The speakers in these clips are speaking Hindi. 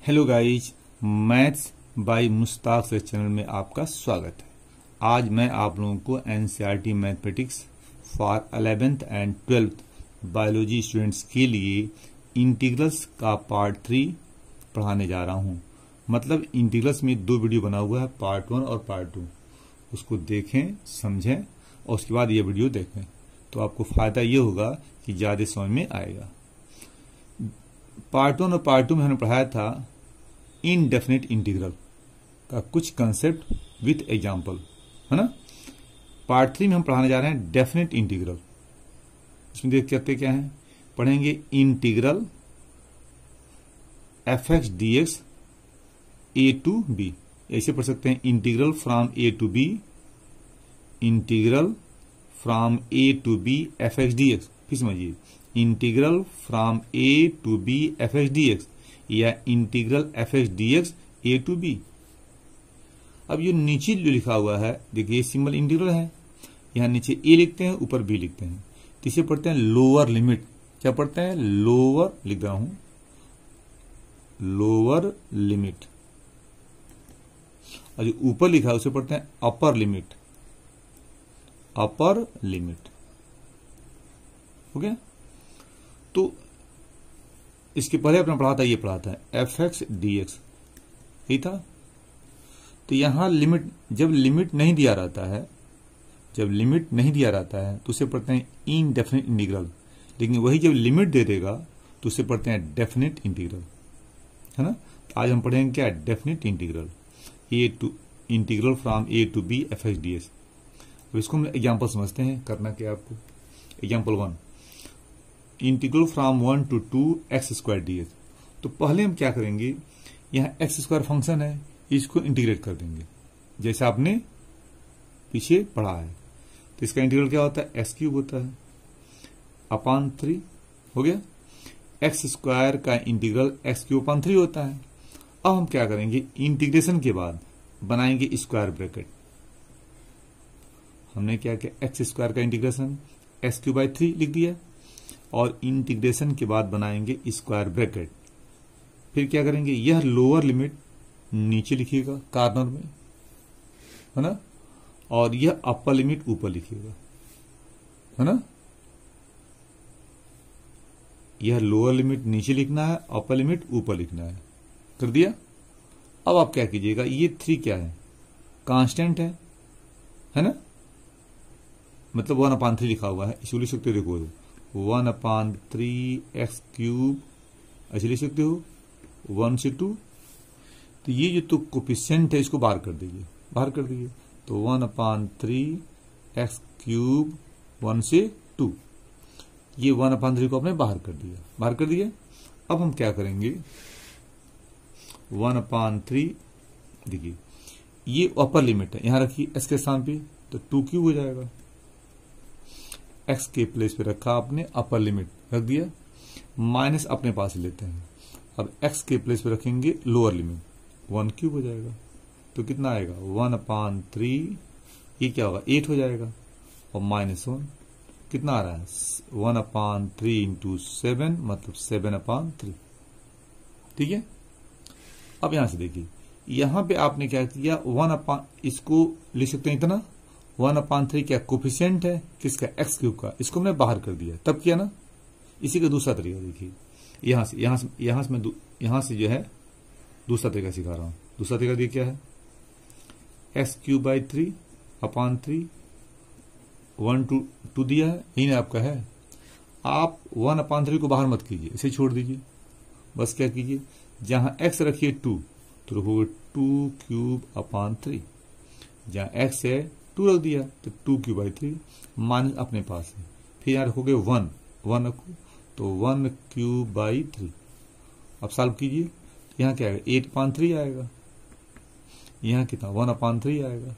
Hello guys, maths by Mushtaq से चैनल में आपका स्वागत है। आज मैं आप लोगों को NCERT mathematics for 11th and 12th biology students के लिए इंटीग्रल्स का पार्ट 3 पढ़ाने जा रहा हूं। मतलब इंटीग्रल्स में 2 वीडियो बना हुआ है, पार्ट 1 और पार्ट 2। उसको देखें, समझें और उसके बाद ये वीडियो देखें तो आपको फायदा ये होगा कि ज्यादा समझ में आएगा। पार्ट 1 और पार्ट 2 में हमने पढ़ाया था इनडेफिनिट इंटीग्रल का कुछ कंसेप्ट विथ एग्जांपल, है ना। पार्ट 3 में हम पढ़ाने जा रहे हैं डेफिनिट इंटीग्रल। इसमें देख करते क्या है, पढ़ेंगे integral F x D X A to B. ऐसे पढ़ सकते हैं integral from A to B, integral from A to B F x D X. फिर समझिए, integral from A to B F x D X या integral F x D X A to B. अब ये नीचे जो लिखा हुआ है देखिए, सिंबल इंटीग्रल है। यहां नीचे ए लिखते हैं, ऊपर बी लिखते हैं, तो इसे पढ़ते हैं लोअर लिमिट। क्या पढ़ते हैं? लोअर, लिख रहा हूं लोअर लिमिट। और जो ऊपर लिखा है उसे पढ़ते हैं अपर लिमिट, अपर लिमिट। हो गया? तो इसके पहले अपना पढ़ा था, ये पढ़ा था एफ एक्स डी एक्स, यही था। तो यहां लिमिट, जब लिमिट नहीं दिया रहता है, जब लिमिट नहीं दिया रहता है तो उसे पढ़ते हैं इनडेफिनिट इंटीग्रल। लेकिन वही जब लिमिट दे देगा तो उसे पढ़ते हैं डेफिनिट इंटीग्रल, है ना। तो आज हम पढ़ेंगे क्या? Definite integral, a to integral from A to B F x D x. अब इसको हम एग्जाम्पल समझते हैं। करना क्या आपको? Example 1, integral from 1 to 2 x square d x. तो पहले हम क्या करेंगे, यहां एक्स स्क्वायर फंक्शन है, इसको इंटीग्रेट कर देंगे जैसे आपने पीछे पढ़ा है। तो इसका इंटीग्रल क्या होता है? एक्स क्यूब होता है अपॉन 3। हो गया? एक्स स्क्वायर का इंटीग्रल एक्स क्यूब अपॉन 3 होता है। अब हम क्या करेंगे, इंटीग्रेशन के बाद बनाएंगे स्क्वायर ब्रैकेट। हमने क्या किया, एक्स स्क्वायर का इंटीग्रेशन एक्स क्यूब बाई 3 लिख दिया और इंटीग्रेशन के बाद बनाएंगे स्क्वायर ब्रैकेट। फिर क्या करेंगे, यह लोअर लिमिट नीचे लिखिएगा कॉर्नर में, है ना, और यह अपर लिमिट ऊपर लिखिएगा, है ना। यह लोअर लिमिट नीचे लिखना है, अपर लिमिट ऊपर लिखना है। कर दिया? अब आप क्या कीजिएगा, ये 3 क्या है? कांस्टेंट है ना, मतलब 1/3 लिखा हुआ है, इसको लिख सकते हो। देखो 1/3 एक्स क्यूब, ऐसे लिख सकते हो 1 से 2। तो ये जो तो कोफिशिएंट है इसको बाहर कर दीजिए, बाहर कर दीजिए। तो 1/3 एक्स क्यूब 1 से 2, ये 1/3 को आपने बाहर कर दिया, बाहर कर दिया। अब हम क्या करेंगे, 1/3 देखिए ये अपर लिमिट है, यहां रखिए एक्स के स्थान पे, तो 2 क्यूब हो जाएगा। एक्स के प्लेस पे रखा आपने, अपर लिमिट रख दिया, माइनस अपने पास लेते हैं। अब एक्स के प्लेस पे रखेंगे लोअर लिमिट, 1 क्यूब हो जाएगा। तो कितना आएगा, 1/3, ये क्या होगा 8 हो जाएगा, और -1 कितना आ रहा है 1/3 इंटू 7, मतलब 7/3। ठीक है? अब यहां से देखिए, यहां पे आपने क्या किया, इसको लिख सकते हैं इतना 1/3 क्या कोफिशिएंट है किसका, एक्स क्यूब का, इसको हमने बाहर कर दिया, तब किया ना। इसी का दूसरा तरीका देखिए, यहां से जो है दूसरा तरीका सिखा रहा हूं। दूसरा तरीका देखिए क्या है, एक्स क्यूब बाई 3/3, 1 to 2 दिया है, यही ना आपका है। आप 1/3 को बाहर मत कीजिए, इसे छोड़ दीजिए। बस क्या कीजिए, जहां एक्स रखिए 2, तो रखोगे 2 क्यूब अपॉन 3। जहां एक्स है 2 रख दिया, तो 2 क्यूब बाई 3, माइनस अपने पास है। फिर यहां रखोगे 1 रखो, तो 1 क्यूब बाई 3। अब सॉल्व कीजिए, यहां क्या आएगा, 8/3 आएगा। यहां कितना 1/3 आएगा,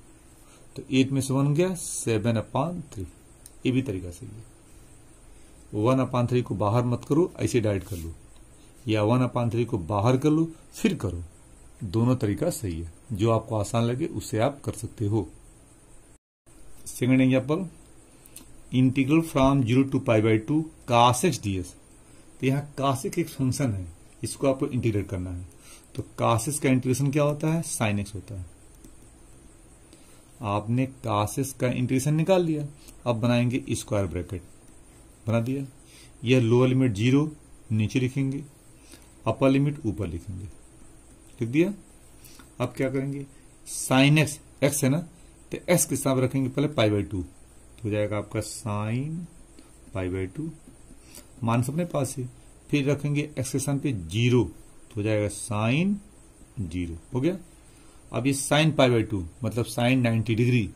तो 8 में से 1 गया 7/3। ये भी तरीका सही है। 1/3 को बाहर मत करो, ऐसे डायरेक्ट कर लो, या 1/3 को बाहर कर लो फिर करो। दोनों तरीका सही है, जो आपको आसान लगे उससे आप कर सकते हो। Second example, integral from 0 to π/2 cos x ds। तो यहाँ cos x एक फंक्शन है, इसको आपको इंटीग्रेट करना है। तो cos का इंटीग्रेशन क्या होता है, sin x होता है। आपने cos का इंटीग्रेशन निकाल लिया, अब बनाएंगे स्क्वायर ब्रैकेट, बना दिया। यह लोअर लिमिट 0 नीचे लिखेंगे, अपर लिमिट ऊपर लिखेंगे, लिख दिया। अब क्या करेंगे, sin x, x है ना, तो x के साथ रखेंगे पहले π/2, तो हो जाएगा आपका sin π/2, मान अपने पास है। फिर रखेंगे x के स्थान पे 0, तो हो जाएगा sin 0, हो गया। अब ये sin π/2 मतलब sin 90 डिग्री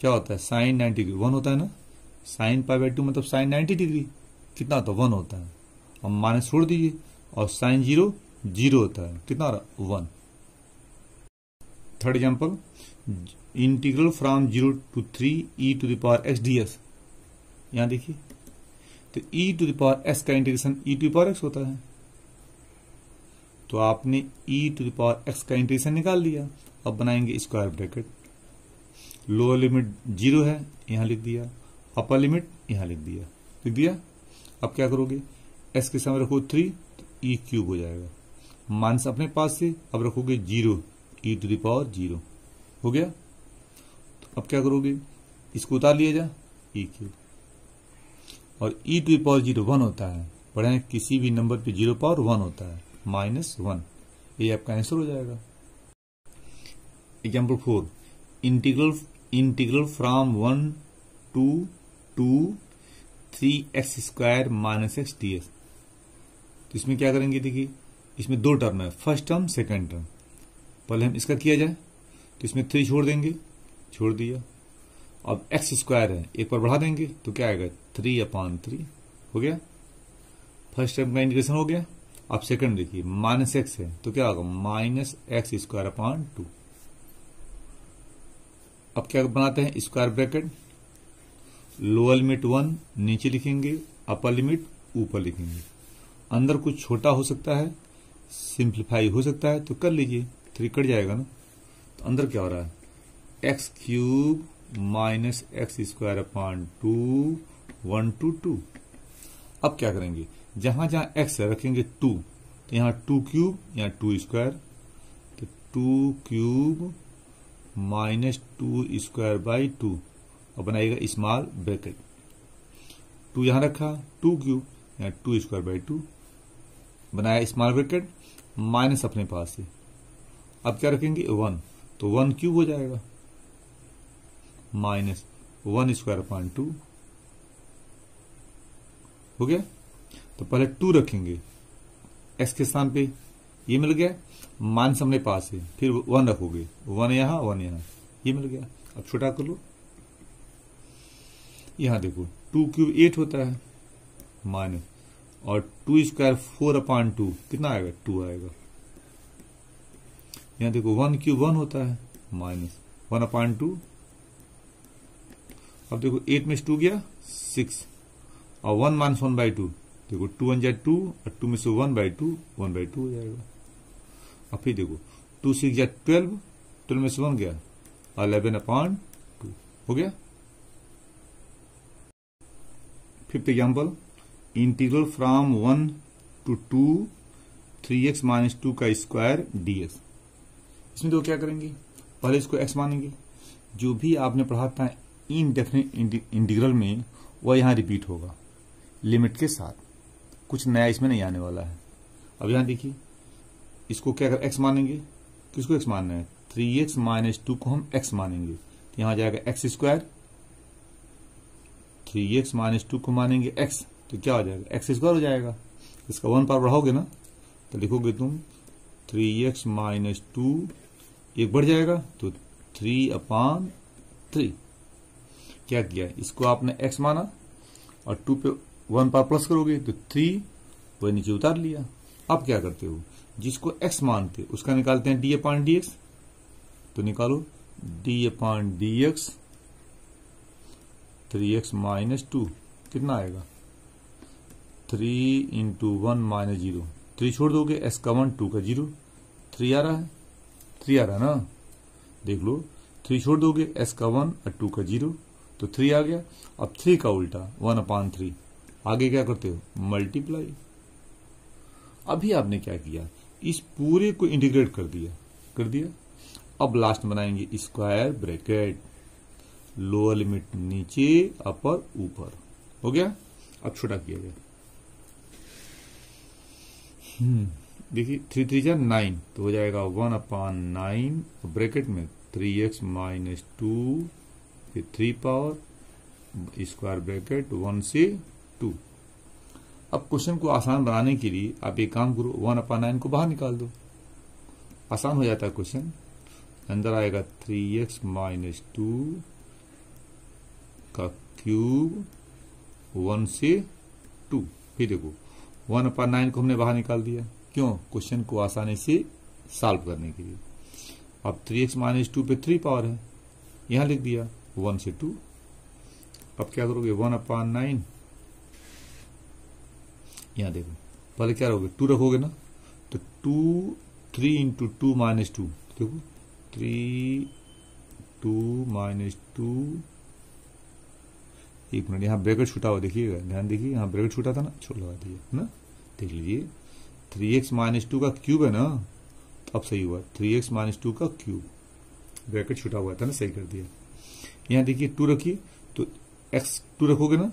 क्या होता है, sin 90 डिग्री 1 होता है ना, sin π/2 मतलब sin 90 डिग्री कितना होता है, 1 होता है। अब माइनस छोड़ दीजिए, और sin 0 0 होता है, कितना 1। Third example, integral from 0 to 3 e⁻x dx। यहां देखिए, तो e⁻x का इंटीग्रेशन e⁻x होता है, तो आपने e⁻x का इंटीग्रेशन निकाल लिया। अब बनाएंगे स्क्वायर ब्रैकेट, लोअर लिमिट 0 है, यहां लिख दिया, अपर लिमिट यहां लिख दिया। अब क्या करोगे, s के सामने रखो 3, तो e³ हो जाएगा, माइनस अपने पास से अब रखोगे 0, e⁻0 हो गया। तो अब क्या करोगे, इसको उतार लिया जा, e³, और e⁻0 1 होता है, पढ़े किसी भी नंबर पे 0 पावर 1 होता है, -1, ये आपका आंसर हो जाएगा। Example 4, integral from 1 to 2 3x² - x dx। तो इसमें क्या करेंगे, देखिए इसमें 2 टर्म है, फर्स्ट टर्म सेकंड टर्म। पहले हम इसका किया जाए, तो इसमें 3 छोड़ देंगे, छोड़ दिया। अब x² है, एक पर बढ़ा देंगे तो क्या आएगा, 3/3 हो गया। फर्स्ट टर्म का इंटीग्रेशन हो गया। अब सेकंड देखिए, -x है तो क्या होगा, -x²/2। अब क्या बनाते हैं, स्क्वायर ब्रैकेट, लोअर लिमिट 1 नीचे लिखेंगे, अपर लिमिट ऊपर लिखेंगे। अंदर कुछ छोटा हो सकता है, सिंप्लीफाई हो सकता है, तो कर लीजिए, 3 कट जाएगा ना। तो अंदर क्या हो रहा है, x³ - x²/2 1 to 2। अब क्या करेंगे, जहां जहां x है रखेंगे 2, तो यहां 2³ यहाँ 2², तो 2³ - 2²/2, और बनाएगा स्मॉल ब्रैकेट, 2 यहां रखा, 2³ यहाँ 2²/2 बनाया स्मॉल ब्रैकेट, माइनस अपने पास से। अब क्या रखेंगे, 1, तो 1³ हो जाएगा, -1²/2 हो गया। तो पहले 2 रखेंगे, x के स्थान पे ये मिल गया, माइनस अपने पास है, फिर 1 रखोगे, 1 यहां 1 यहां, ये मिल गया। अब छोटा कर लो, यहां देखो 2³ 8 होता है, माइनस, और 2² 4/2 कितना आएगा, 2 आएगा। यहां देखो 1³ 1 होता है, -1/2। अब देखो 8 में से 2 गया 6, और 1 - 1/2, देखो 2 1 जा 2, और 2 में से 1/2 1/2 हो जाएगा। अब फिर देखो 2 6 जा 12, 12 में से 1 गया 11/2 हो गया। Fifth example, integral from 1 to 2 3x - 2 का स्क्वायर dx। इसमें तो क्या करेंगे, पहले इसको x मानेंगे, जो भी आपने पढ़ा था इनडेफिनिट इंटीग्रल में वह यहां रिपीट होगा लिमिट के साथ, कुछ नया इसमें नहीं आने वाला है। अब यहां देखिए, इसको क्या कर x मानेंगे, किसको x मानना है, 3x - 2 को हम x मानेंगे, तो यहां जाएगा x², 3x - 2 को मानेंगे x, तो क्या हो जाएगा, x² हो जाएगा। इसका 1 पावर बढ़ाओगे ना, तो लिखोगे तुम 3x - 2, एक बढ़ जाएगा तो 3/3। क्या किया, इसको आपने x माना, और 2 पे 1 पावर प्लस करोगे तो 3 वह नीचे उतार लिया। अब क्या करते हो, जिसको x मानते उसका निकालते हैं d/dx, तो निकालो d/dx 3x - 2 कितना आएगा, 3 × 1 - 0, 3 छोड़ दोगे, s का 1 2 का 0, 3 आ रहा है, 3 आ रहा है ना, देख लो 3 छोड़ दोगे, s का 1 और 2 का 0, तो 3 आ गया। अब 3 का उल्टा 1/3, आगे क्या करते हो, मल्टीप्लाई, अभी आपने क्या किया, इस पूरे को इंटीग्रेट कर दिया। अब लास्ट बनाएंगे स्क्वायर ब्रैकेट, लोअर लिमिट नीचे, अपर ऊपर, हो गया। अब छोटा किया गया, देखिए 3 3 जा 9, तो हो जाएगा 1/9, ब्रैकेट में 3x माइनस 2, फिर 3 पावर, स्क्वायर ब्रैकेट 1 से 2। अब क्वेश्चन को आसान बनाने के लिए आप एक काम करो, 1/9 को बाहर निकाल दो, आसान हो जाता है क्वेश्चन। अंदर आएगा 3x माइनस 2 का क्यूब 1 से 2। फिर देखो 1/9 को हमने बाहर निकाल दिया, क्यों, क्वेश्चन को आसानी से सॉल्व करने के लिए। अब 3x माइनस 2 पे 3 पावर है, यहां लिख दिया 1 से 2। अब क्या करोगे, 1/9, यहां देखो पहले क्या रखोगे, 2 रखोगे ना, तो 3 इंटू 2 माइनस 2, देखो 3 2 माइनस 2, एक मिनट, यहाँ ब्रैकेट छूटा हुआ देखिएगा, ध्यान देखिए, यहाँ ब्रैकेट छूटा था ना, छोड़ लगा दिया ना, देख लीजिए 3x माइनस 2 का क्यूब है ना, तो अब सही हुआ, 3x माइनस 2 का क्यूब, ब्रैकेट छूटा हुआ था ना, सही कर दिया। यहाँ देखिए 2 रखिए, तो x 2 रखोगे ना,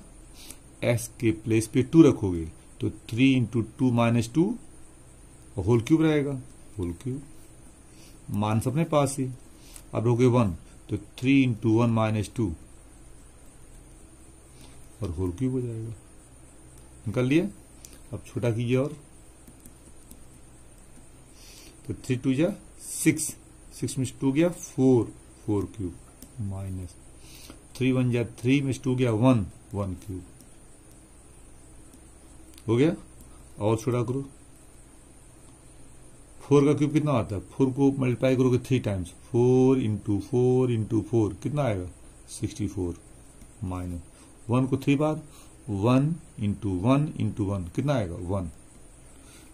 x के प्लेस पे 2 रखोगे, तो 3 इंटू 2 माइनस 2 होल क्यूब रहेगा, होल क्यूब, मान अपने पास ही। अब रहोगे 1, तो 3 इंटू 1 माइनस 2 और होल क्यूब हो जाएगा, निकाल लिया। अब छोटा कीजिए, और तो 3 2 जा 6, 6 में 2 गया 4, 4 क्यूब माइनस 3 1 जा 3 में 2 गया 1, 1 क्यूब हो गया। और छोटा करो, 4 का क्यूब कितना आता है, 4 को मल्टीप्लाई करोगे 3 टाइम्स, 4 इंटू 4 इंटू 4 कितना आएगा, 64 माइनस 1 को 3 बार, 1 इंटू 1 इंटू 1 कितना आएगा 1,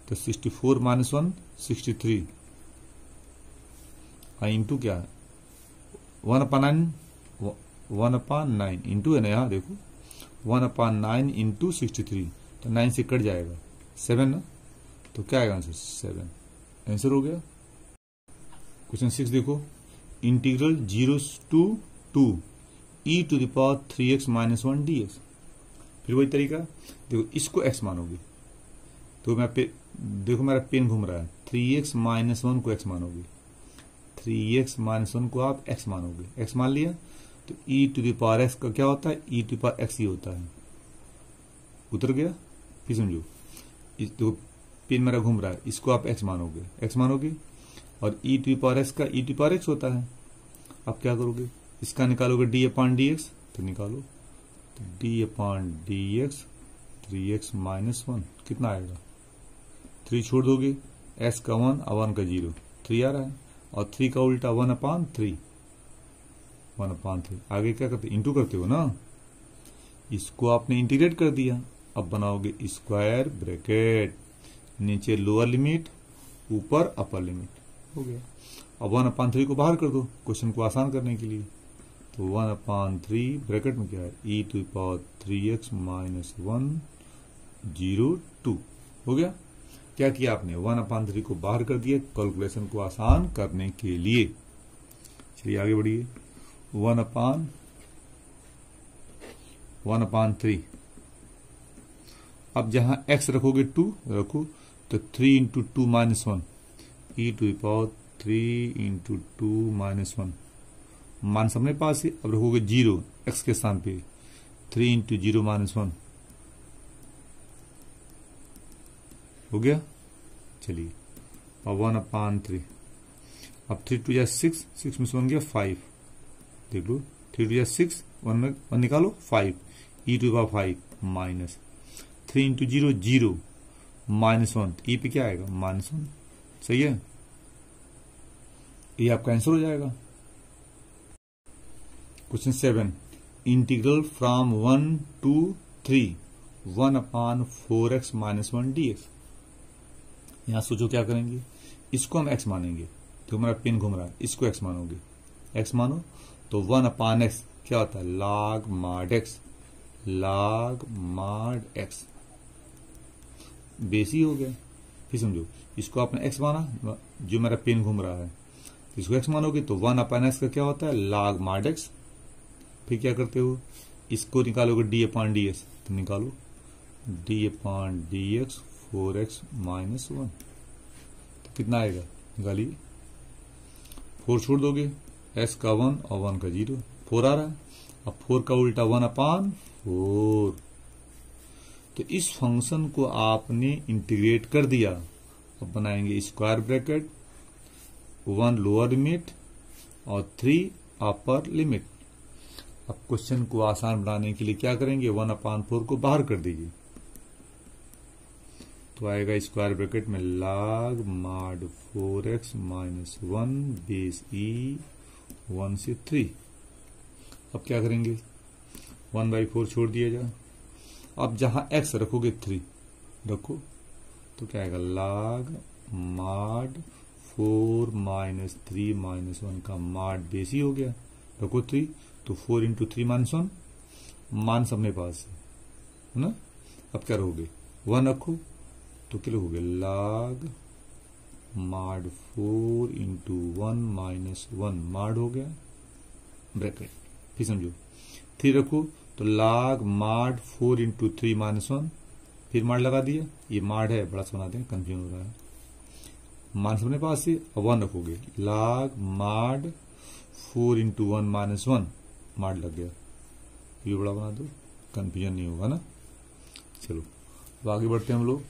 तो 64 माइनस 1 63, इंटू क्या 1/9 इंटू है ना, यहाँ देखो 1/9 इंटू 63, तो 9 से कट जाएगा 7 ना, तो क्या आएगा आंसर 7, आंसर हो गया। क्वेश्चन 6 देखो, integral 0 to 2 e to the power 3x minus 1 dx। फिर वही तरीका, देखो इसको x मानोगे, तो मैं देखो मेरा पेन घूम रहा है, 3x माइनस 1 को x मानोगे, 3x माइनस 1 को आप x मानोगे, x मान लिया, तो e to the power x का क्या होता है, e टू पावर x ही होता है, उतर गया। फिर समझो, देखो पेन मेरा घूम रहा है, इसको आप x मानोगे, और e टू पावर x का e टू पावर x होता है। अब क्या करोगे, इसका निकालोगे d/dx, तो निकालो, तो d/dx 3x माइनस 1 कितना आएगा, 3 छोड़ दोगे, s का 1 और 1 का 0, 3 आ रहा है, और 3 का उल्टा 1/3, आगे क्या करते, इंटू करते हो ना, इसको आपने इंटीग्रेट कर दिया। अब बनाओगे स्क्वायर ब्रैकेट, नीचे लोअर लिमिट, ऊपर अपर लिमिट, हो गया। अब 1/3 को बाहर कर दो क्वेश्चन को आसान करने के लिए, तो 1/3 ब्रैकेट में क्या है, e to power 3x minus 1 0 2, हो गया। क्या किया आपने, 1/3 को बाहर कर दिया कैलकुलेशन को आसान करने के लिए। चलिए आगे बढ़िए, 1/3, अब जहां x रखोगे 2 रखो, तो 3 into 2 minus 1, e to power 3 into 2 minus 1, मान अपने पास ही। अब रखोगे 0 x के स्थान पे, 3 इंटू 0 माइनस 1, हो गया। चलिए अब 1/3, अब 3 2 6, 6 में से 1 गया 5, देख लो 3 2 6, 1 में 1 निकालो 5, e to power 5 minus 3 into 0 0 minus 1, e पे क्या आएगा -1, सही है, ये आपका आंसर हो जाएगा। Question 7, integral from 1 to 3 1/4x minus 1 dx। यहां सोचो क्या करेंगे, इसको हम x मानेंगे, तो हमारा पेन घूम रहा है, इसको x मानोगे, x मानो, तो 1/x क्या होता है, log mod x, बेस ही हो गया, फिर समझो, इसको आपने x माना, जो मेरा पेन घूम रहा है, इसको x मानोगे तो 1/x का क्या होता है, log mod x। फिर क्या करते हो, इसको निकालोगे d/ds, तो निकालो d/dx 4x - 1, तो कितना आएगा, निकालिए। 4 छोड़ दोगे, x का 1 और 1 का 0, 4 आ रहा है। अब 4 का उल्टा 1/4। तो इस फंक्शन को आपने इंटीग्रेट कर दिया। अब बनाएंगे स्क्वायर ब्रैकेट, 1 लोअर लिमिट और 3 अपर लिमिट। अब क्वेश्चन को आसान बनाने के लिए क्या करेंगे, 1/4 को बाहर कर दीजिए, तो आएगा स्क्वायर ब्रैकेट में log mod 4x - 1 base e 1 से 3। अब क्या करेंगे, 1/4 छोड़ दिया जाए। अब जहां x रखोगे 3 रखो, तो क्या आएगा, log mod 4 - 3 - 1 का mod बेस ही हो गया, रखो 3, तो 4 × 3 - 1, मान सबने पास है ना। अब क्या रहोगे, 1 रखो, तो क्या रहोगे, log mod 4 × 1 - 1 mod हो गया ब्रैकेट। फिर समझो 3 रखो, तो log mod 4 × 3 - 1, फिर mod लगा दिया, ये mod है, बड़ा सा बना दें, कंफ्यूजन हो रहा है, मान सबने पास से। 1 रखोगे, log mod 4 × 1 - 1 mod लग गया, ये बड़ा बना दो, कंफ्यूजन नहीं होगा ना। चलो अब आगे बढ़ते हैं हम लोग।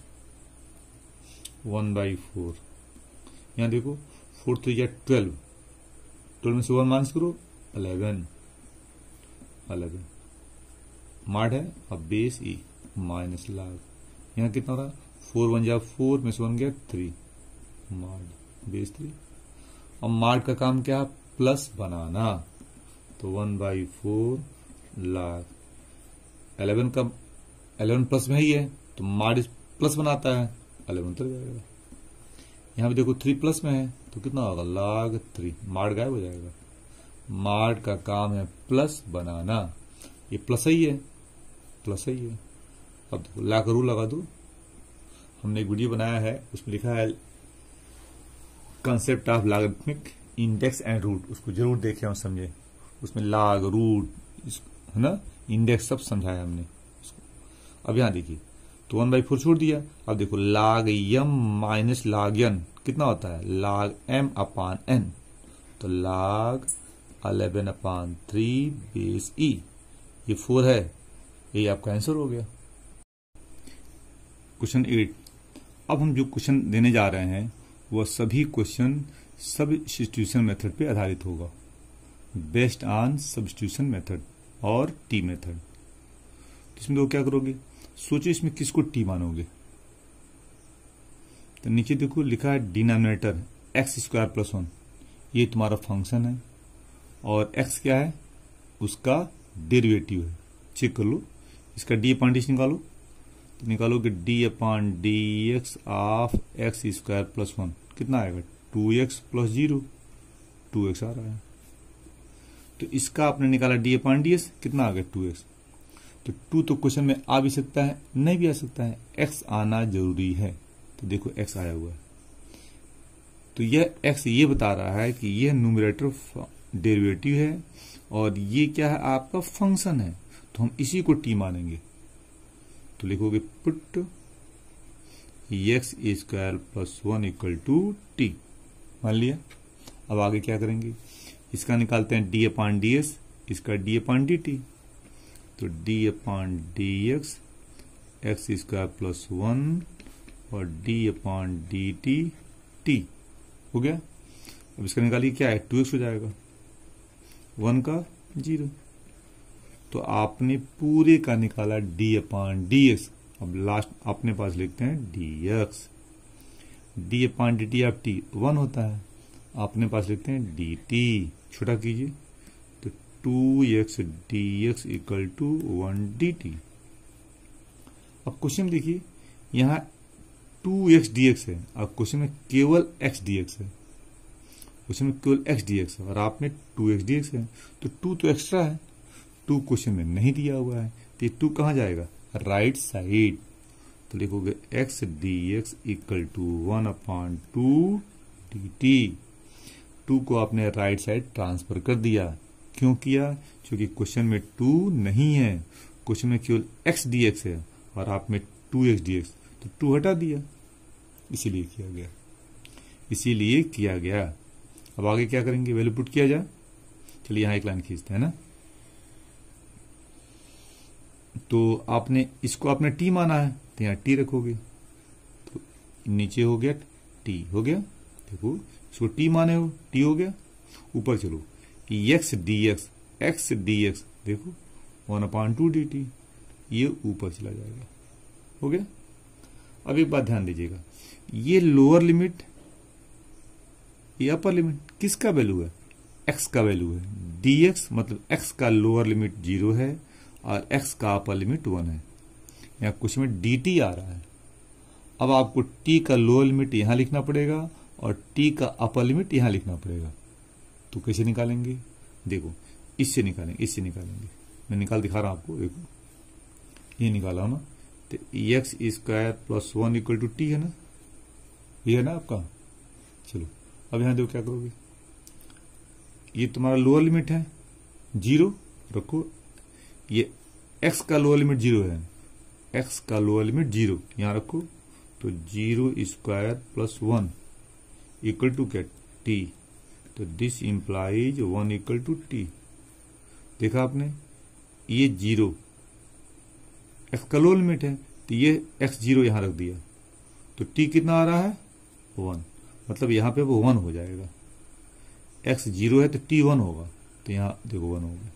1/4, यहाँ देखो 4 3 या 12, 12 में से 1 माइनस करो, 11 mod है। अब बेस ई माइनस log, यहाँ कितना हो रहा, 4 1 जा 4 में से 1 गया 3, mod बेस 3। अब mod का काम क्या, प्लस बनाना, तो 1/4 log 11 का 11 प्लस में ही है, तो mod प्लस बनाता है, 11 उतर जाएगा। यहाँ पे देखो 3 प्लस में है, तो कितना होगा, log 3, mod गायब हो जाएगा। mod का काम है प्लस बनाना, ये प्लस ही है, प्लस ही है। अब देखो ला का रूल लगा दो, हमने एक वीडियो बनाया है, उसमें लिखा है concept of logarithmic index and root, उसको जरूर देखें और समझे, उसमें log रूट है ना, इंडेक्स सब समझाया हमने उसको। अब यहाँ देखिए, तो 1/4 छोड़ दिया। अब देखो log m - log n कितना होता है, log m/n, तो log 11/3 बेस e, ये 4 है, ये आपका आंसर हो गया। क्वेश्चन 8। अब हम जो क्वेश्चन देने जा रहे हैं वह सभी क्वेश्चन सब्स्टिट्यूशन मेथड पे आधारित होगा, बेस्ड ऑन सब्स्टिट्यूशन मेथड और टी मेथड। इसमें तो क्या करोगे, सोचो इसमें किसको टी मानोगे। तो नीचे देखो लिखा है डिनोमिनेटर x² + 1, ये तुम्हारा फंक्शन है, और x क्या है, उसका डेरिवेटिव है। चेक कर लो, इसका d/dx निकालो, तो निकालोगे d/dx ऑफ x² + 1, कितना आएगा, 2x + 0, 2x आ रहा है। तो इसका आपने निकाला d/dx, कितना आ गया, 2x। तो 2 तो क्वेश्चन में आ भी सकता है, नहीं भी आ सकता है, x आना जरूरी है। तो देखो x आया हुआ है, तो यह x ये बता रहा है कि यह न्यूमरेटर डेरिवेटिव है और ये क्या है, आपका फंक्शन है, तो हम इसी को t मानेंगे। तो लिखोगे पुट x² + 1 = t, मान लिया। अब आगे क्या करेंगे, इसका निकालते हैं d/dx, इसका d/dt, तो d/dx x² + 1 और d/dt t हो गया। अब इसका निकालिए, क्या है, 2x हो जाएगा, 1 का 0, तो आपने पूरे का निकाला d/dx। अब लास्ट अपने पास लिखते हैं dx, d/dt ऑफ t 1 होता है, अपने पास लिखते हैं dt, छोटा कीजिए, तो 2x dx = 1 dt। अब क्वेश्चन देखिए, यहाँ 2x dx है, अब क्वेश्चन में केवल x dx है, क्वेश्चन में केवल x dx है, और आप में 2x dx है, तो 2 तो एक्स्ट्रा है, 2 क्वेश्चन में नहीं दिया हुआ है, तो ये 2 कहाँ जाएगा, राइट साइड, तो लिखोगे x D x equal to 1/2 dt। 2 को आपने राइट साइड ट्रांसफर कर दिया। क्यों किया? क्योंकि क्वेश्चन में 2 नहीं है, क्वेश्चन में केवल एक्स डी एक्स है और आप में 2x dx, तो 2 हटा दिया, इसीलिए किया गया। अब आगे क्या करेंगे? वैल्यू पुट किया जाए। चलिए यहां एक लाइन खींचते हैं ना। तो आपने इसको आपने t माना है, तो यहां t रखोगे, तो नीचे हो गया t, हो गया। देखो इसको t माने हो, t हो गया। ऊपर चलो, x dx देखो 1/2 dt, ये ऊपर चला जाएगा, हो गया। अब एक बात ध्यान दीजिएगा, ये लोअर लिमिट, ये अपर लिमिट किसका वैल्यू है? x का वैल्यू है। dx मतलब x का लोअर लिमिट 0 है और x का अपर लिमिट 1 है। यहाँ कुछ में dt आ रहा है। अब आपको t का लोअर लिमिट यहां लिखना पड़ेगा और t का अपर लिमिट यहां लिखना पड़ेगा। तो कैसे निकालेंगे? देखो इससे निकालेंगे। मैं निकाल दिखा रहा हूं आपको, देखो ये निकाला ना, तो x square plus 1 equal to t है ना, ये है ना आपका। चलो अब यहां देखो क्या करोगे, ये तुम्हारा लोअर लिमिट है 0 रखो, ये x का लोअर लिमिट 0 है, x का लोअर लिमिट 0 यहां रखो, तो 0 स्क्वायर प्लस 1 इक्वल टू क्या? t। तो this implies 1 equal to t। देखा आपने, ये 0 x का लोअर लिमिट है, तो ये x 0 यहां रख दिया, तो t कितना आ रहा है? 1। मतलब यहां पे वो 1 हो जाएगा। x 0 है तो t 1 होगा, तो यहां देखो 1 होगा।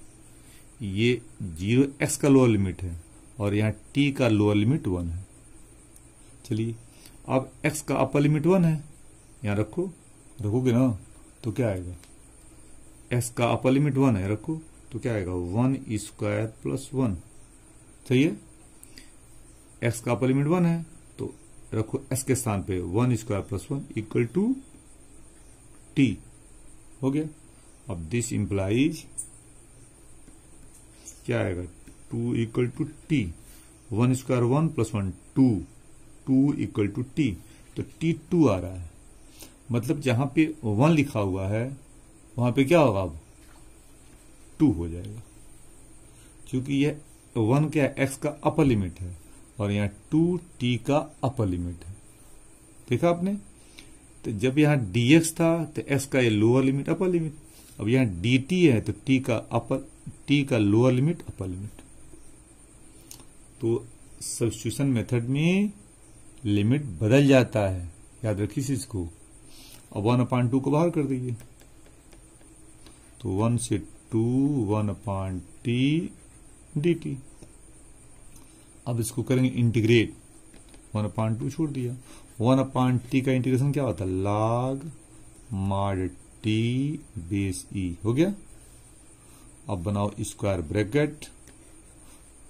ये 0 x का लोअर लिमिट है और यहाँ t का लोअर लिमिट 1 है। चलिए अब x का अपर लिमिट 1 है, यहाँ रखोगे ना, तो क्या आएगा? x का अपर लिमिट 1 है, रखो, तो क्या आएगा? 1 स्क्वायर प्लस 1। सही है, x का अपर लिमिट 1 है, तो रखो s के स्थान पे 1 square plus 1 equal to t, हो गया। अब दिस इंप्लाइज क्या आएगा? 2 equal to t. 1 square 1 plus 1 2 equal to t, तो t 2 आ रहा है। मतलब जहां पे 1 लिखा हुआ है वहां पे क्या होगा? अब 2 हो जाएगा, क्योंकि यह 1 क्या है? x का अपर लिमिट है और यहाँ 2t का अपर लिमिट है। देखा आपने, तो जब यहाँ dx था तो x का ये लोअर लिमिट अपर लिमिट, अब यहाँ dt है तो t का लोअर लिमिट अपर लिमिट। तो सब्स्टिट्यूशन मेथड में लिमिट बदल जाता है, याद रखिए इस चीज को। अब 1/2 को बाहर कर दीजिए, तो 1 से 2 1/t dt। अब इसको करेंगे इंटीग्रेट, 1/2 छोड़ दिया, 1/t का इंटीग्रेशन क्या होता है? log mod t base e, हो गया। अब बनाओ स्क्वायर ब्रैकेट,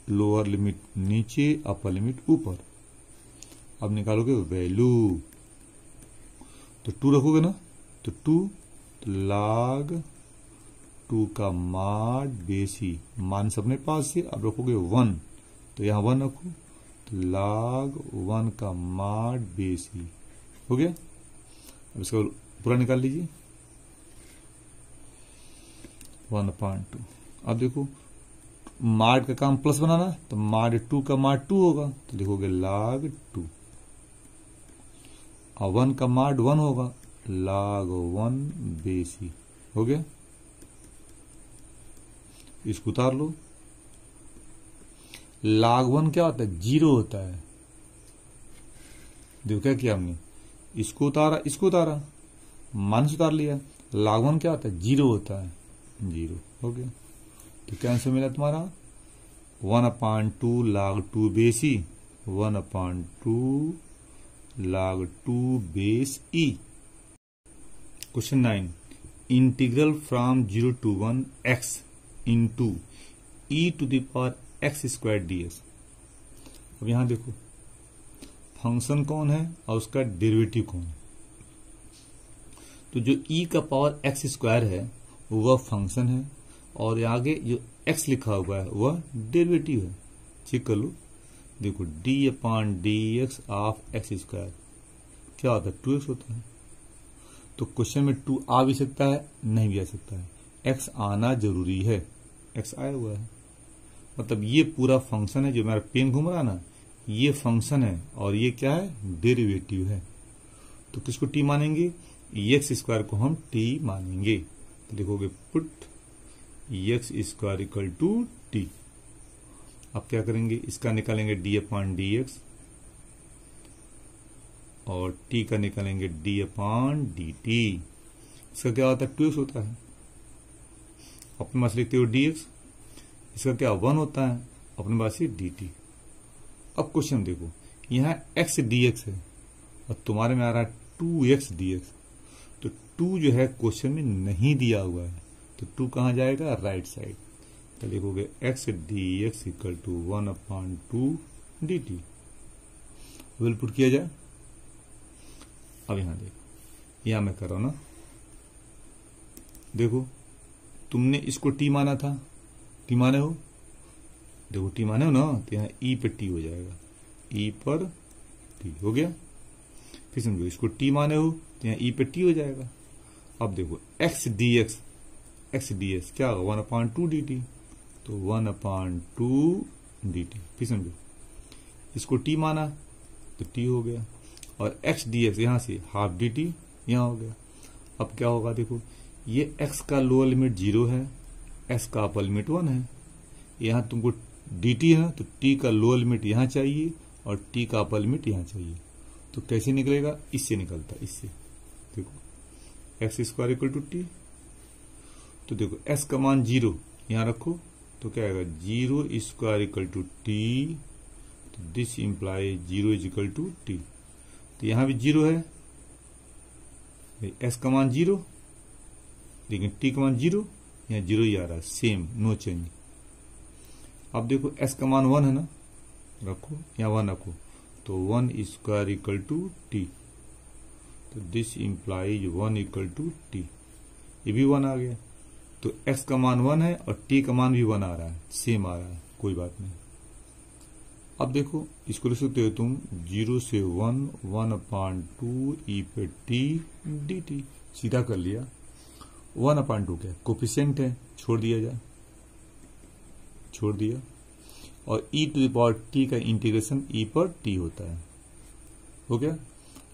लोअर लिमिट नीचे अपर लिमिट ऊपर। अब निकालोगे वैल्यू, तो 2 रखोगे ना, तो 2 log 2 का mod बेस e, मान सबने पास से। अब रखोगे 1, तो यहां 1 रखो, तो log 1 का mod बेस e, हो गया। अब इसका पूरा निकाल लीजिए 1/2। अब देखो mod का काम प्लस बनाना, तो mod 2 का mod 2 होगा, तो लिखोगे log 2। और 1 का mod 1 होगा, log 1 बेस e, हो गया। इसको उतार लो, log 1 क्या होता है? 0 होता है। देखो क्या किया हमने, इसको उतारा, मान से उतार लिया। log 1 क्या होता है? 0 होता है, 0, हो गया। तो क्या आंसर मिला तुम्हारा? 1/2 log 2 base e, 1/2 log 2 base e। Question 9, integral from 0 to 1 x into e to the power x square ds। अब यहां देखो फंक्शन कौन है और उसका डेरिवेटिव कौन है। तो जो e का पावर x स्क्वायर है वह फंक्शन है और आगे जो x लिखा हुआ है वह डेरिवेटिव है। चेक कर लो, देखो d/dx ऑफ एक्स स्क्वायर क्या होता है, 2x होता है। तो क्वेश्चन में 2 आ भी सकता है, नहीं भी आ सकता है, x आना जरूरी है, x आया हुआ है। मतलब ये पूरा फंक्शन है जो मेरा पेन घूम रहा है ना, ये फंक्शन है और ये क्या है, डेरिवेटिव है। तो किसको t मानेंगे, एक्स स्क्वायर को हम t मानेंगे। तो लिखोगे put x square equal to t. अब क्या करेंगे, इसका निकालेंगे d/dx और t का निकालेंगे d/dt। इसका क्या होता है, 2x होता है, अपने पास लिखते हो dx, इसका क्या 1 होता है, अपने पास ही dt। अब क्वेश्चन देखो, यहाँ x dx है और तुम्हारे में आ रहा है 2x dx। तो 2 जो है क्वेश्चन में नहीं दिया हुआ है, तो 2 कहाँ जाएगा, राइट साइड। तो लिखोगे x dx equal to 1/2 dt। Will put किया जाए। अब यहां देखो, यहां मैं कर रहा हूं ना, देखो तुमने इसको t माना था, t माने हो, देखो t माने हो ना, तो यहाँ e पे t हो जाएगा, e पर t हो गया। फिर समझो इसको t माने हो तो यहाँ e पे t हो जाएगा। अब देखो x dx क्या होगा, 1/2 dt। तो 1/2 dt। फिर समझो इसको t माना तो t हो गया, और x dx यहां से हाफ dt यहां हो गया। अब क्या होगा, देखो ये x का लोअर लिमिट 0 है, x का अपर लिमिट 1 है, यहां तुमको dt है तो t का लोअर लिमिट यहां चाहिए और t का अपर लिमिट यहां चाहिए। तो कैसे निकलेगा, इससे निकलता है, इससे देखो x square equal to t. तो देखो x का मान 0 यहां रखो तो क्या आएगा, 0 स्क्वायर इक्वल टू टी। तो this implies 0 is equal to t. तो यहां भी 0 है, x का मान 0, लेकिन t का मान 0, यहाँ 0 ही आ रहा है, सेम, नो चेंज। अब देखो x का मान 1 है ना, रखो यहाँ 1 रखो, तो 1 स्क्वायर इक्वल टू टी। तो this implies 1 equal to t. ये भी 1 आ गया, तो x का मान 1 है और t का मान भी 1 आ रहा है, सेम आ रहा है, कोई बात नहीं। अब देखो इसको लिख सकते हो तुम 0 से 1 1/2 e पे t dt। सीधा कर लिया। 1/2 क्या कोफिशिएंट है, छोड़ दिया जाए, छोड़ दिया। और e to the power t का इंटीग्रेशन e पर t होता है, हो गया।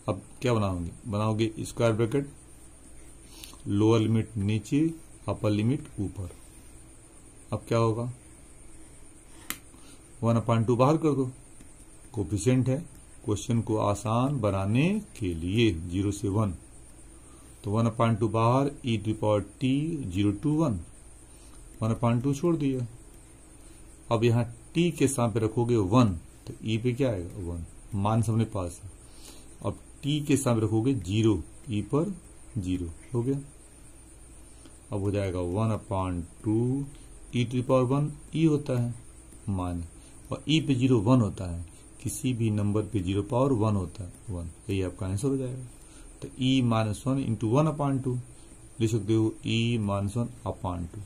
अब क्या बनाओगे, बनाओगे स्क्वायर ब्रैकेट, लोअर लिमिट नीचे, अपर लिमिट ऊपर। अब क्या होगा, 1/2 बाहर कर दो, कोफिशिएंट है क्वेश्चन को आसान बनाने के लिए 0 से 1। तो 1/2 बाहर, e to the power t 0 to 1, 1/2 छोड़ दिया। अब यहाँ t के साथ पे रखोगे 1, तो e पे क्या आएगा 1, मान सबने पास है। अब t के साथ रखोगे 0, e पर 0 हो गया। अब हो जाएगा 1/2 e to the power 1, e होता है मान, और e पे 0 1 होता है, किसी भी नंबर पे 0 पावर 1 होता है, 1, यही आपका आंसर हो जाएगा। तो e - 1 इंटू 1/2 लिख सकते हो, e - 1/2।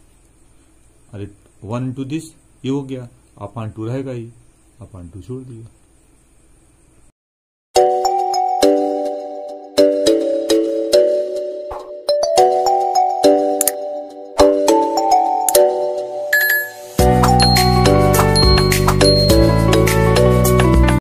अरे 1 इंटू दिस, ये हो गया, 1/2 रहेगा ही, 1/2 छोड़ दिया।